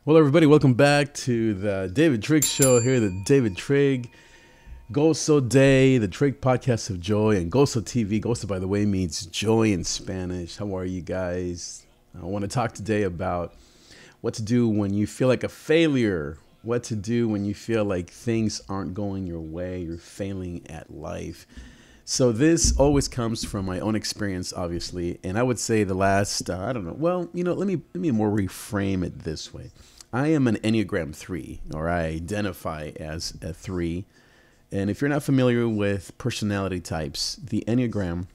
Well, everybody, welcome back to the David Trigg Show here. The David Trigg Gozo Day, the Trigg Podcast of Joy, and Gozo TV. Gozo, by the way, means joy in Spanish. How are you guys? I want to talk today about what to do when you feel like a failure, what to do when you feel like things aren't going your way, you're failing at life. So this always comes from my own experience, obviously, and I would say the last, I don't know, well, let me more reframe it this way. I am an Enneagram 3, or I identify as a 3. And if you're not familiar with personality types, the Enneagram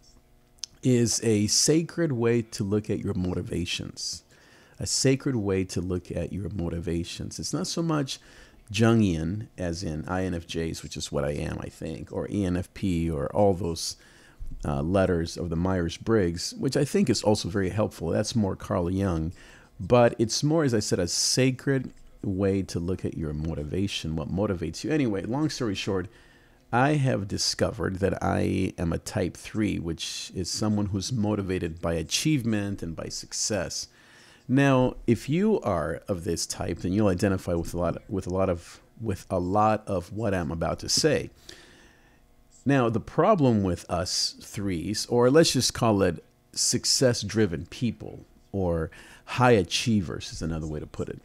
is a sacred way to look at your motivations. A sacred way to look at your motivations. It's not so much Jungian, as in INFJs, which is what I am, I think, or ENFP, or all those letters of the Myers-Briggs, which I think is also very helpful. That's more Carl Jung. But it's more, as I said, a sacred way to look at your motivation, what motivates you. Anyway, long story short, I have discovered that I am a type 3, which is someone who's motivated by achievement and by success. Now, if you are of this type, then you'll identify with a lot of what I'm about to say. Now, the problem with us threes, or let's just call it success-driven people, or high achievers is another way to put it,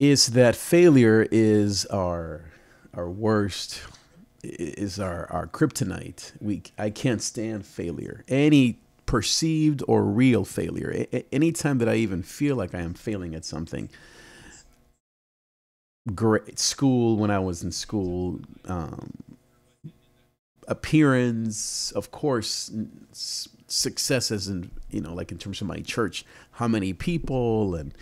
is that failure is our worst, is our kryptonite. I can't stand failure. Any perceived or real failure. Anytime that I even feel like I am failing at something. Great school, when I was in school, appearance, of course, success as in, like in terms of my church, how many people and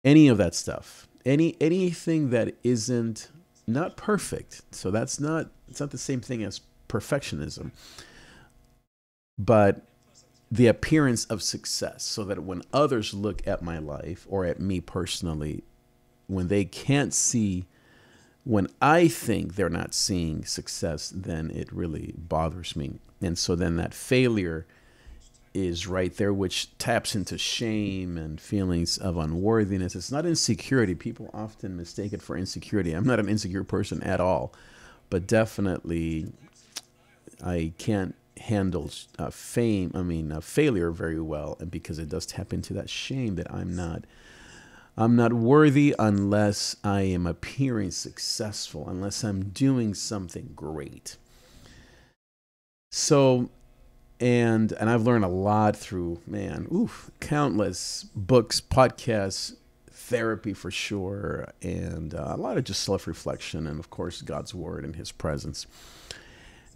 any of that stuff. Anything that isn't not perfect. So it's not the same thing as perfectionism. But the appearance of success, so that when others look at my life or at me personally, when they can't see, when I think they're not seeing success, then it really bothers me. And so then that failure is right there, which taps into shame and feelings of unworthiness. It's not insecurity. People often mistake it for insecurity. I'm not an insecure person at all, but definitely I can't handle failure very well, and because it does tap into that shame that I'm not worthy unless I am appearing successful, unless I'm doing something great. So, and I've learned a lot through, countless books, podcasts, therapy for sure, and a lot of just self-reflection, and of course God's word and his presence.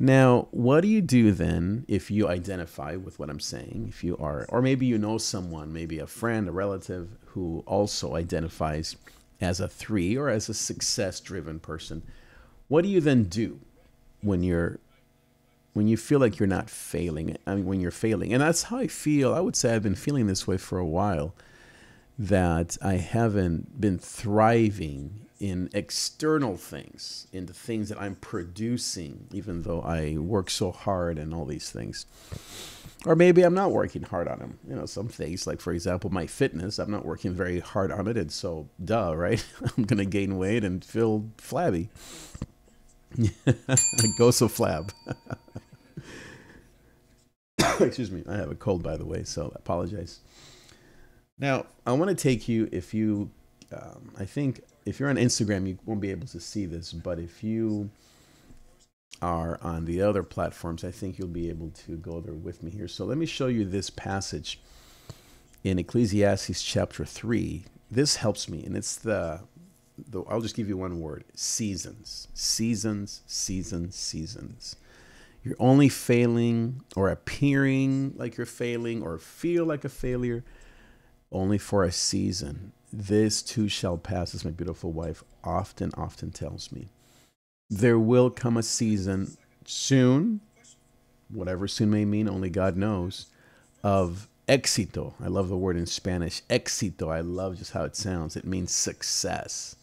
Now, what do you do then if you identify with what I'm saying? If you are, or maybe you know someone, maybe a friend, a relative who also identifies as a 3 or as a success-driven person. What do you then do when you feel like you're not failing? When you're failing. And that's how I feel. I would say I've been feeling this way for a while, that I haven't been thriving in external things, in the things that I'm producing, even though I work so hard and all these things. Or maybe I'm not working hard on them. Some things, like, for example, my fitness, I'm not working very hard on it. And so, right? I'm going to gain weight and feel flabby. Go so flab. Excuse me. I have a cold, by the way, so I apologize. Now, I want to take you, I think if you're on Instagram, you won't be able to see this, but if you are on the other platforms, I think you'll be able to go there with me here. So let me show you this passage in Ecclesiastes chapter 3. This helps me, and it's I'll just give you one word: seasons. Seasons, seasons, seasons. You're only failing or appearing like you're failing or feel like a failure only for a season. This too shall pass, as my beautiful wife often tells me. There will come a season soon, whatever soon may mean, only God knows, of éxito. I love the word in Spanish, éxito. I love just how it sounds. It means success.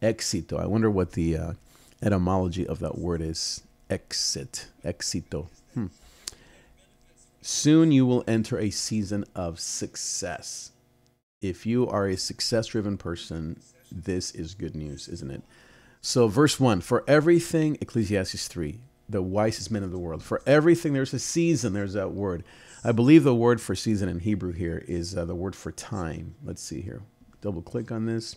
Éxito. I wonder what the etymology of that word is. Éxito. Soon you will enter a season of success. If you are a success-driven person, this is good news, isn't it? So verse 1, for everything, Ecclesiastes 3, the wisest men of the world, for everything there's a season, there's that word. I believe the word for season in Hebrew here is the word for time. Let's see here. Double click on this.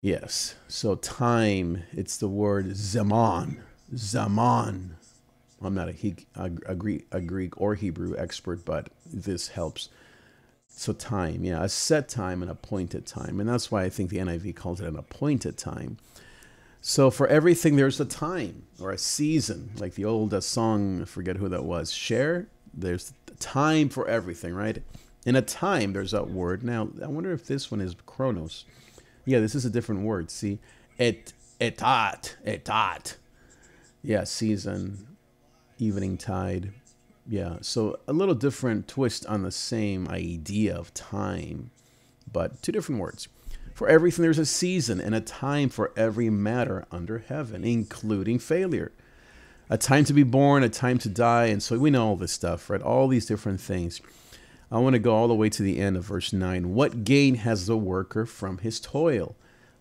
Yes, so time, it's the word zaman. Zaman. I'm not a Greek or Hebrew expert, but this helps. So time, yeah, a set time, an appointed time. And that's why I think the NIV calls it an appointed time. So for everything, there's a time or a season, like the old song, I forget who that was, Cher. There's time for everything, right? In a time, there's that word. Now, I wonder if this one is chronos. Yeah, this is a different word. See, etat. Yeah, season, evening tide. Yeah, so a little different twist on the same idea of time, but two different words. For everything, there's a season and a time for every matter under heaven, including failure. A time to be born, a time to die, and so we know all this stuff, right? All these different things. I want to go all the way to the end of verse 9. What gain has the worker from his toil?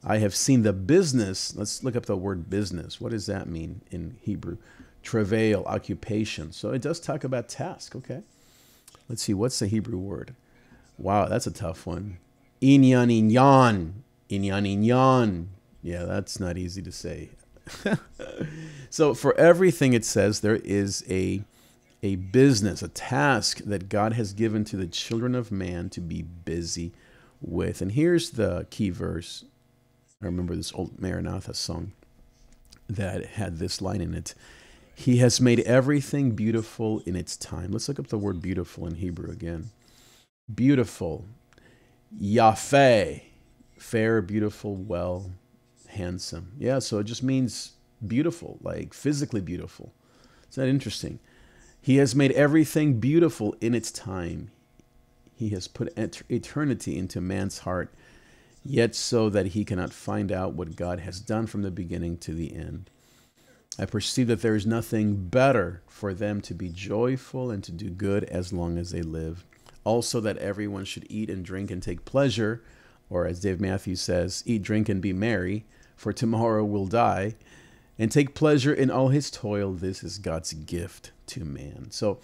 I have seen the business. Let's look up the word business. What does that mean in Hebrew? Travail, occupation. So it does talk about task, okay? Let's see, what's the Hebrew word? Wow, that's a tough one. Inyan. Yeah, that's not easy to say. So for everything it says, there is a business, a task that God has given to the children of man to be busy with. And here's the key verse. I remember this old Maranatha song that had this line in it. He has made everything beautiful in its time. Let's look up the word beautiful in Hebrew again. Beautiful. Yafeh. Fair, beautiful, well, handsome. Yeah, so it just means beautiful, like physically beautiful. Isn't that interesting? He has made everything beautiful in its time. He has put eternity into man's heart, yet so that he cannot find out what God has done from the beginning to the end. I perceive that there is nothing better for them to be joyful and to do good as long as they live. Also that everyone should eat and drink and take pleasure, or as Dave Matthews says, eat, drink, and be merry, for tomorrow will die, and take pleasure in all his toil. This is God's gift to man. So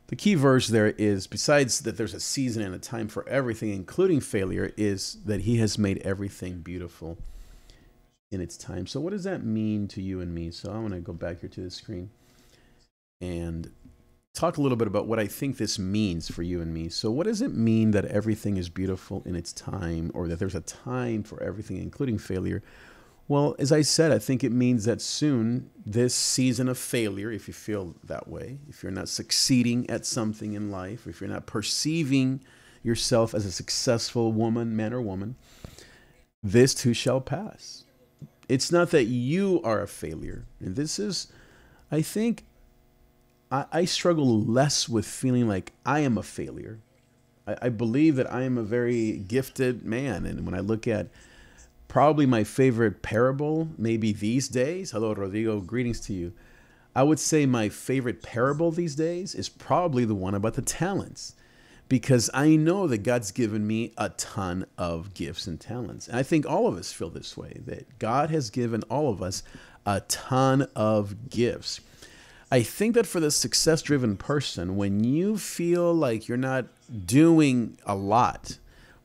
the key verse there is, besides that there's a season and a time for everything, including failure, is that he has made everything beautiful in its time. So what does that mean to you and me? So I want to go back here to the screen and talk a little bit about what I think this means for you and me. So what does it mean that everything is beautiful in its time, or that there's a time for everything, including failure? Well, as I said, I think it means that soon this season of failure, if you feel that way, if you're not succeeding at something in life, if you're not perceiving yourself as a successful woman, man or woman, this too shall pass. It's not that you are a failure. And this is, I think, I struggle less with feeling like I am a failure. I believe that I am a very gifted man. And when I look at probably my favorite parable, maybe these days, hello, Rodrigo, greetings to you. I would say my favorite parable these days is probably the one about the talents, because I know that God's given me a ton of gifts and talents. And I think all of us feel this way, that God has given all of us a ton of gifts. I think that for the success-driven person, when you feel like you're not doing a lot,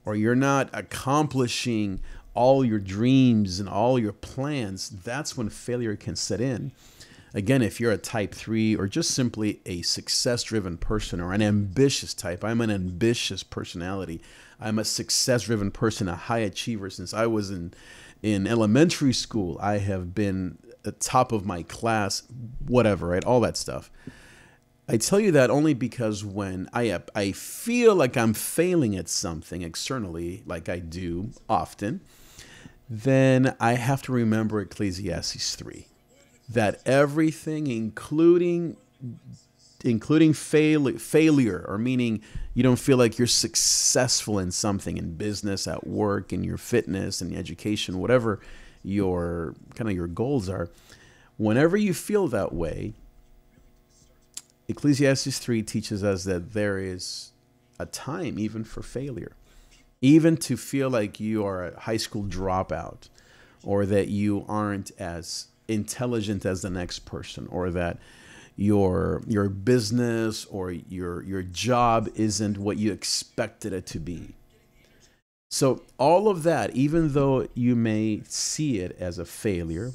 or you're not accomplishing all your dreams and all your plans, that's when failure can set in. Again, if you're a type 3 or just simply a success-driven person or an ambitious type, I'm an ambitious personality. I'm a success-driven person, a high achiever. Since I was in elementary school, I have been the top of my class, whatever, right? All that stuff. I tell you that only because when I feel like I'm failing at something externally, like I do often, then I have to remember Ecclesiastes 3. That everything, including failure, or meaning you don't feel like you're successful in something, in business, at work, in your fitness, in education, whatever your goals are, whenever you feel that way, Ecclesiastes 3 teaches us that there is a time even for failure, even to feel like you are a high school dropout, or that you aren't as intelligent as the next person, or that your business or your job isn't what you expected it to be. So all of that, even though you may see it as a failure,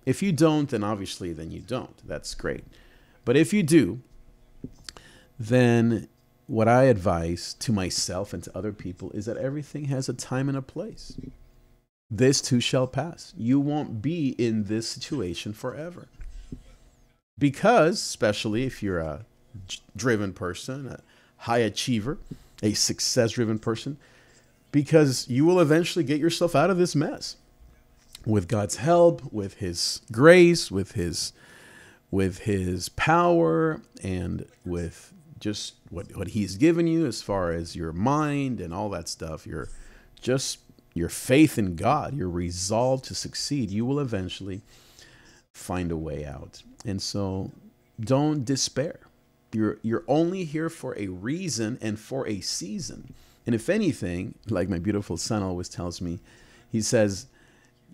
if you don't, then obviously then you don't. That's great. But if you do, then what I advise to myself and to other people is that everything has a time and a place. This too shall pass. You won't be in this situation forever. Because, especially if you're a driven person, a high achiever, a success-driven person, because you will eventually get yourself out of this mess. With God's help, with His grace, with His power, and with just what He's given you as far as your mind and all that stuff, your faith in God, your resolve to succeed, you will eventually find a way out. And so don't despair. You're only here for a reason and for a season. And if anything, like my beautiful son always tells me, he says,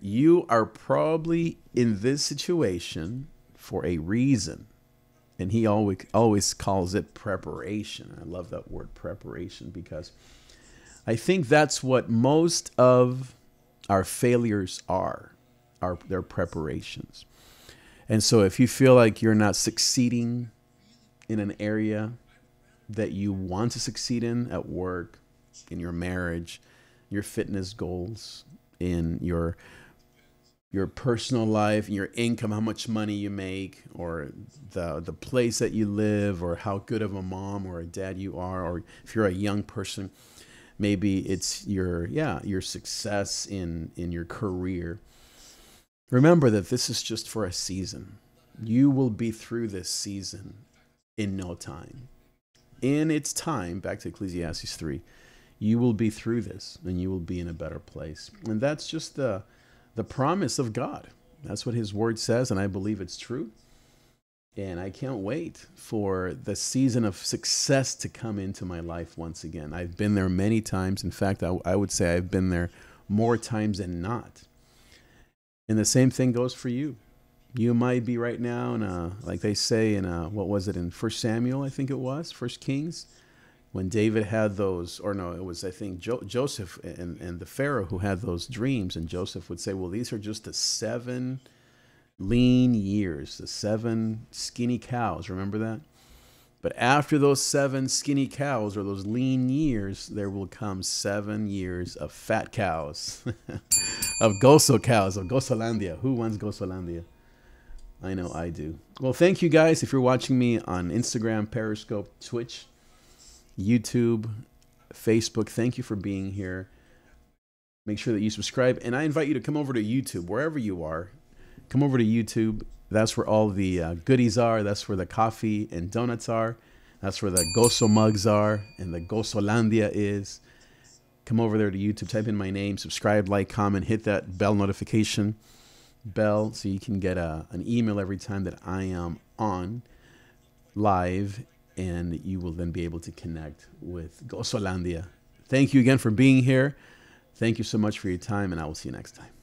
you are probably in this situation for a reason. And he always calls it preparation. I love that word, preparation, because I think that's what most of our failures are their preparations. And so if you feel like you're not succeeding in an area that you want to succeed in, at work, in your marriage, your fitness goals, in your personal life, in your income, how much money you make, or the place that you live, or how good of a mom or a dad you are, or if you're a young person, maybe it's your success in your career. Remember that this is just for a season. You will be through this season in no time. In its time, back to Ecclesiastes 3, you will be through this and you will be in a better place. And that's just the promise of God. That's what His word says, and I believe it's true. And I can't wait for the season of success to come into my life once again. I've been there many times. In fact, I would say I've been there more times than not. And the same thing goes for you. You might be right now in like they say in what was it, in 1 Samuel, I think it was, 1 Kings, when David had those, or no, it was, I think, Joseph and the Pharaoh who had those dreams. And Joseph would say, well, these are just the 7 lean years, the 7 skinny cows. Remember that? But after those 7 skinny cows, or those lean years, there will come 7 years of fat cows, of Goso cows, of Gosolandia. Who wants Gosolandia? I know I do. Well, thank you guys. If you're watching me on Instagram, Periscope, Twitch, YouTube, Facebook, thank you for being here. Make sure that you subscribe. And I invite you to come over to YouTube, wherever you are. Come over to YouTube. That's where all the goodies are. That's where the coffee and donuts are. That's where the Goso mugs are and the Gosolandia is. Come over there to YouTube. Type in my name. Subscribe, like, comment. Hit that bell notification bell so you can get an email every time that I am on live. And you will then be able to connect with Gosolandia. Thank you again for being here. Thank you so much for your time, and I will see you next time.